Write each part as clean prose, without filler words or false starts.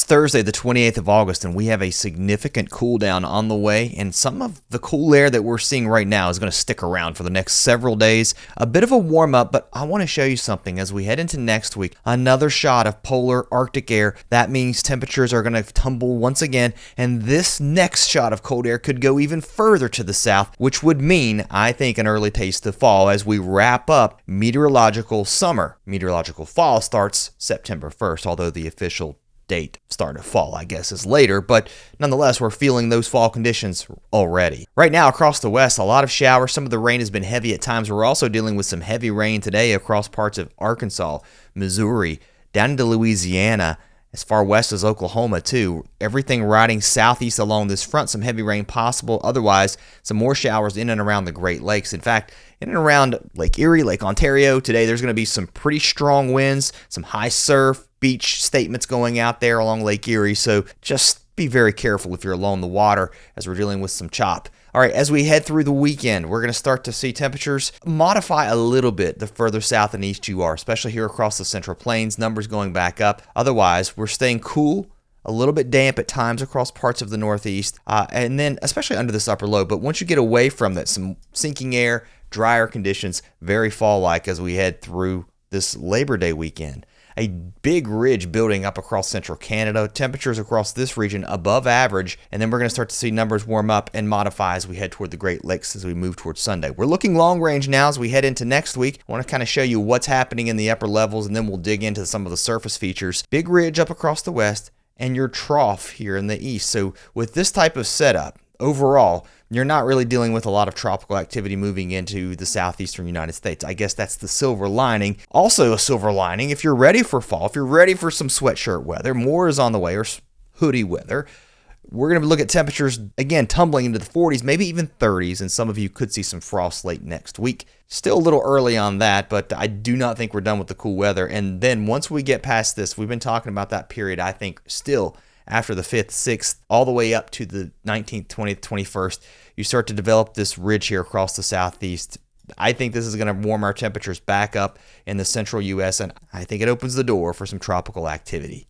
Thursday, the 28th of August, and we have a significant cool down on the way, and some of the cool air that we're seeing right now is going to stick around for the next several days. A bit of a warm up, but I want to show you something as we head into next week. Another shot of polar Arctic air. That means temperatures are going to tumble once again, and this next shot of cold air could go even further to the south, which would mean, I think, an early taste of fall as we wrap up meteorological summer. Meteorological fall starts September 1st, although the official date start of fall, I guess, is later, but nonetheless, we're feeling those fall conditions already. Right now, across the west, a lot of showers. Some of the rain has been heavy at times. We're also dealing with some heavy rain today across parts of Arkansas, Missouri, down into Louisiana, as far west as Oklahoma, too. Everything riding southeast along this front, some heavy rain possible. Otherwise, some more showers in and around the Great Lakes. In fact, in and around Lake Erie, Lake Ontario, today there's going to be some pretty strong winds, some high surf, beach statements going out there along Lake Erie. So just be very careful if you're along the water as we're dealing with some chop. All right, as we head through the weekend, we're going to start to see temperatures modify a little bit the further south and east you are, especially here across the Central Plains, numbers going back up. Otherwise, we're staying cool, a little bit damp at times across parts of the Northeast, and then especially under this upper low. But once you get away from that, some sinking air, drier conditions, very fall-like as we head through this Labor Day weekend. A big ridge building up across central Canada. Temperatures across this region above average, and then we're going to start to see numbers warm up and modify as we head toward the Great Lakes as we move towards Sunday. We're looking long range now as we head into next week. I want to kind of show you what's happening in the upper levels, and then we'll dig into some of the surface features. Big ridge up across the west, and your trough here in the east. So with this type of setup, overall, you're not really dealing with a lot of tropical activity moving into the southeastern United States. I guess that's the silver lining. Also a silver lining, if you're ready for fall, if you're ready for some sweatshirt weather, more is on the way, or hoodie weather. We're going to look at temperatures, again, tumbling into the 40s, maybe even 30s, and some of you could see some frost late next week. Still a little early on that, but I do not think we're done with the cool weather. And then once we get past this, we've been talking about that period, I think, still after the 5th, 6th, all the way up to the 19th, 20th, 21st, you start to develop this ridge here across the southeast. I think this is going to warm our temperatures back up in the central U.S., and I think it opens the door for some tropical activity.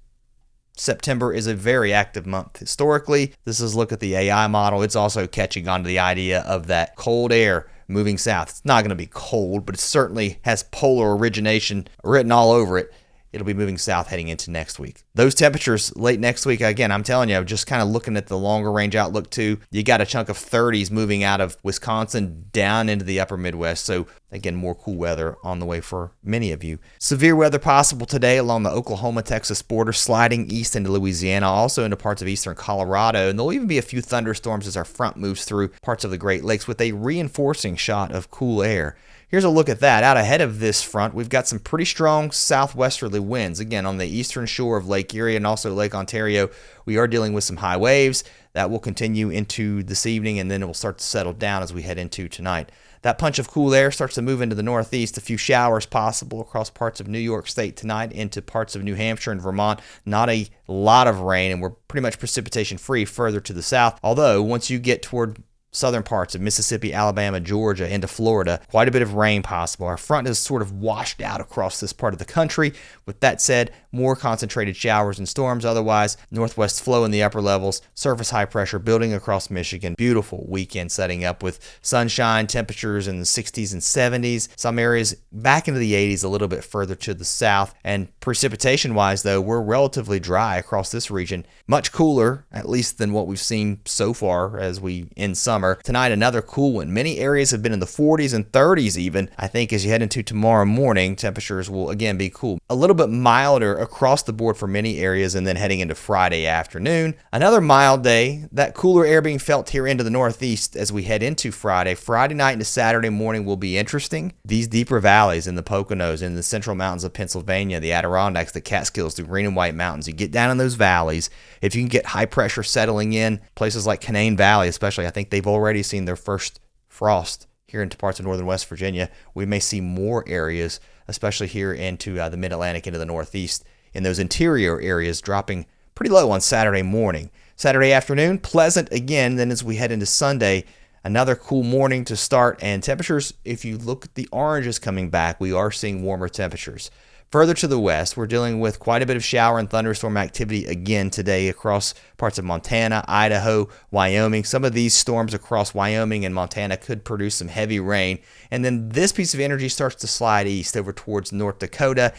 September is a very active month. Historically, this is look at the AI model. It's also catching on to the idea of that cold air moving south. It's not going to be cold, but it certainly has polar origination written all over it. It'll be moving south heading into next week. Those temperatures late next week, again, I'm telling you, just kind of looking at the longer range outlook too, you got a chunk of 30s moving out of Wisconsin down into the upper Midwest. So again, more cool weather on the way for many of you. Severe weather possible today along the Oklahoma-Texas border, sliding east into Louisiana, also into parts of eastern Colorado. And there'll even be a few thunderstorms as our front moves through parts of the Great Lakes with a reinforcing shot of cool air. Here's a look at that. Out ahead of this front, we've got some pretty strong southwesterly winds. Again, on the eastern shore of Lake Erie and also Lake Ontario, we are dealing with some high waves. That will continue into this evening, and then it will start to settle down as we head into tonight. That punch of cool air starts to move into the northeast. A few showers possible across parts of New York State tonight, into parts of New Hampshire and Vermont. Not a lot of rain, and we're pretty much precipitation free further to the south. Although, once you get toward southern parts of Mississippi, Alabama, Georgia, into Florida, quite a bit of rain possible. Our front is sort of washed out across this part of the country. With that said, more concentrated showers and storms. Otherwise, northwest flow in the upper levels, surface high pressure building across Michigan. Beautiful weekend setting up with sunshine, temperatures in the 60s and 70s. Some areas back into the 80s a little bit further to the south. And precipitation-wise, though, we're relatively dry across this region. Much cooler, at least than what we've seen so far as we end summer. Tonight, another cool one. Many areas have been in the 40s and 30s even. I think as you head into tomorrow morning, temperatures will again be cool. A little bit milder across the board for many areas, and then heading into Friday afternoon. Another mild day. That cooler air being felt here into the northeast as we head into Friday. Friday night into Saturday morning will be interesting. These deeper valleys in the Poconos, in the central mountains of Pennsylvania, the Adirondacks, the Catskills, the Green and White Mountains. You get down in those valleys. If you can get high pressure settling in, places like Canaan Valley especially, I think they've already seen their first frost here into parts of northern West Virginia. We may see more areas, especially here into the mid-Atlantic, into the northeast, in those interior areas dropping pretty low on Saturday morning. Saturday afternoon, pleasant again. Then as we head into Sunday, another cool morning to start, and temperatures, if you look at the oranges coming back, we are seeing warmer temperatures. Further to the west, we're dealing with quite a bit of shower and thunderstorm activity again today across parts of Montana, Idaho, Wyoming. Some of these storms across Wyoming and Montana could produce some heavy rain. And then this piece of energy starts to slide east over towards North Dakota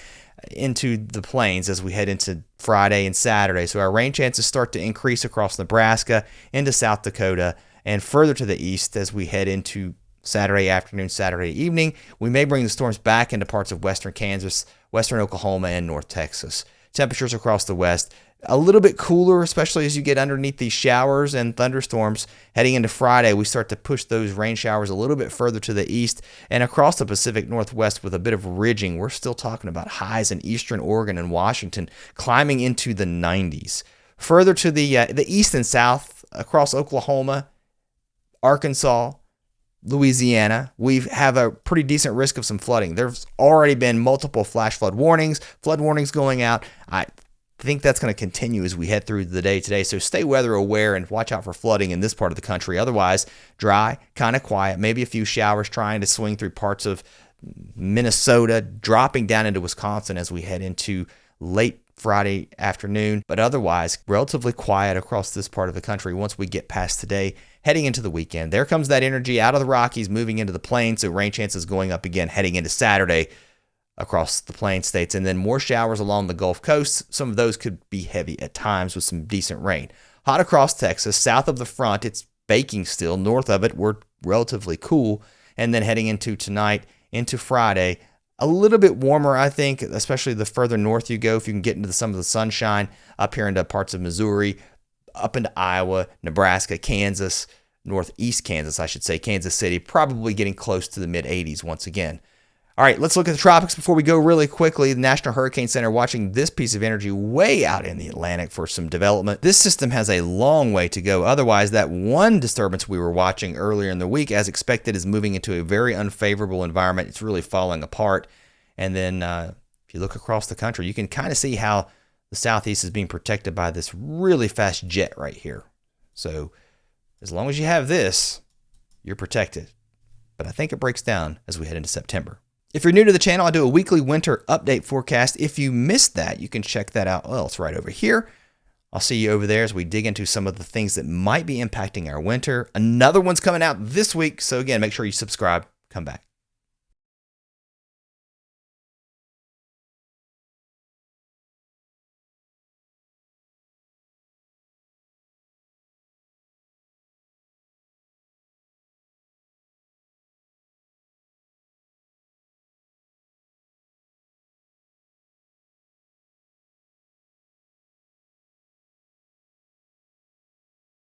into the plains as we head into Friday and Saturday. So our rain chances start to increase across Nebraska, into South Dakota, and further to the east as we head into Saturday afternoon, Saturday evening. We may bring the storms back into parts of western Kansas, western Oklahoma, and North Texas. Temperatures across the west a little bit cooler, especially as you get underneath these showers and thunderstorms. Heading into Friday, we start to push those rain showers a little bit further to the east and across the Pacific Northwest with a bit of ridging. We're still talking about highs in eastern Oregon and Washington climbing into the 90s. Further to the east and south, across Oklahoma, Arkansas, Louisiana, we have a pretty decent risk of some flooding. There's already been multiple flash flood warnings going out. I think that's going to continue as we head through the day today. So stay weather aware and watch out for flooding in this part of the country. Otherwise, dry, kind of quiet, maybe a few showers trying to swing through parts of Minnesota, dropping down into Wisconsin as we head into late Friday afternoon, but otherwise relatively quiet across this part of the country once we get past today, heading into the weekend. There comes that energy out of the Rockies, moving into the plains, so rain chances going up again heading into Saturday across the plain states, and then more showers along the Gulf Coast. Some of those could be heavy at times with some decent rain. Hot across Texas, south of the front, it's baking still. North of it, we're relatively cool, and then heading into tonight, into Friday, a little bit warmer, I think, especially the further north you go, if you can get into some of the sunshine up here into parts of Missouri, up into Iowa, Nebraska, Kansas, northeast Kansas, I should say, Kansas City, probably getting close to the mid-80s once again. All right, let's look at the tropics before we go really quickly. The National Hurricane Center watching this piece of energy way out in the Atlantic for some development. This system has a long way to go. Otherwise, that one disturbance we were watching earlier in the week, as expected, is moving into a very unfavorable environment. It's really falling apart. And then if you look across the country, you can kind of see how the southeast is being protected by this really fast jet right here. So as long as you have this, you're protected. But I think it breaks down as we head into September. If you're new to the channel, I do a weekly winter update forecast. If you missed that, you can check that out. Well, it's right over here. I'll see you over there as we dig into some of the things that might be impacting our winter. Another one's coming out this week. So again, make sure you subscribe. Come back.